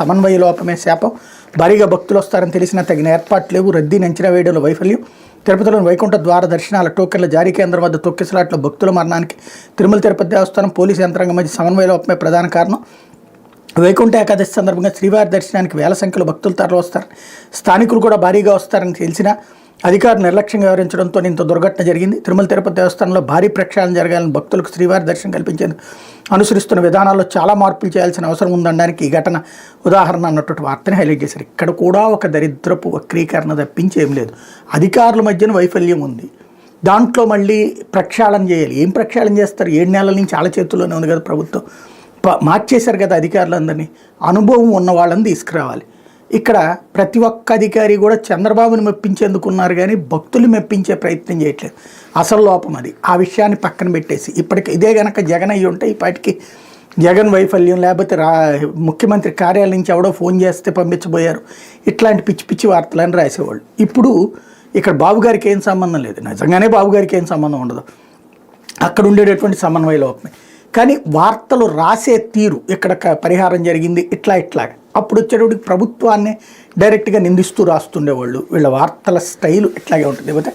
సమన్వయ లోపమే శాపం. భారీగా భక్తులు వస్తారని తెలిసినా తగిన ఏర్పాట్లు లేవు. రద్దీని అంచనా వేయడంలో వైఫల్యం. తిరుపతిలోని వైకుంఠ ద్వార దర్శనాల టోకెన్ల జారీ కేంద్రం వద్ద తొక్కిసలాట్లో భక్తుల మరణానికి తిరుమల తిరుపతి దేవస్థానం పోలీసు యంత్రాంగం మధ్య సమన్వయ లోపమే ప్రధాన కారణం. వైకుంఠ ఏకాదశి సందర్భంగా శ్రీవారి దర్శనానికి వేల సంఖ్యలో భక్తులు తరలి వస్తారు. స్థానికులు కూడా భారీగా వస్తారని తెలిసినా అధికారులు నిర్లక్ష్యంగా వ్యవహరించడంతో ఇంత దుర్ఘటన జరిగింది. తిరుమల తిరుపతి దేవస్థానంలో భారీ ప్రక్షాళన జరగాలని భక్తులకు శ్రీవారి దర్శనం కల్పించేందుకు అనుసరిస్తున్న విధానాల్లో చాలా మార్పులు చేయాల్సిన అవసరం ఉందనడానికి ఈ ఘటన ఉదాహరణ అన్నటువంటి వార్తని హైలైట్ చేశారు. ఇక్కడ కూడా ఒక దరిద్రపు వక్రీకరణ తప్పించి ఏం లేదు. అధికారుల మధ్యన వైఫల్యం ఉంది. దాంట్లో మళ్ళీ ప్రక్షాళన చేయాలి. ఏం ప్రక్షాళన చేస్తారు? 7 నెలల నుంచి వాళ్ళ చేతుల్లోనే ఉంది కదా ప్రభుత్వం. మార్చేశారు కదా అధికారులందరినీ. అనుభవం ఉన్న వాళ్ళని తీసుకురావాలి. ఇక్కడ ప్రతి ఒక్క అధికారి కూడా చంద్రబాబుని మెప్పించేందుకున్నారు కానీ భక్తులు మెప్పించే ప్రయత్నం చేయట్లేదు. అసలు లోపం అది. ఆ విషయాన్ని పక్కన పెట్టేసి ఇప్పటికి ఇదే కనుక జగన్ అయ్యి ఉంటే ఇప్పటికి జగన్ వైఫల్యం, లేకపోతే ముఖ్యమంత్రి కార్యాలయం నుంచి ఎవడో ఫోన్ చేస్తే పంపించబోయారు, ఇట్లాంటి పిచ్చి పిచ్చి వార్తలని రాసేవాళ్ళు. ఇప్పుడు ఇక్కడ బాబు గారికి ఏం సంబంధం లేదు. నిజంగానే బాబు గారికి ఏం సంబంధం ఉండదు. అక్కడ ఉండేటటువంటి సమన్వయ లోపమే. కానీ వార్తలు రాసే తీరు ఇక్కడ పరిహారం జరిగింది ఇట్లాగా అప్పుడు వచ్చేటప్పటికి ప్రభుత్వాన్ని డైరెక్ట్గా నిందిస్తూ రాస్తుండేవాళ్ళు. వీళ్ళ వార్తల స్టైలు ఇట్లాగే ఉంటుంది. లేకపోతే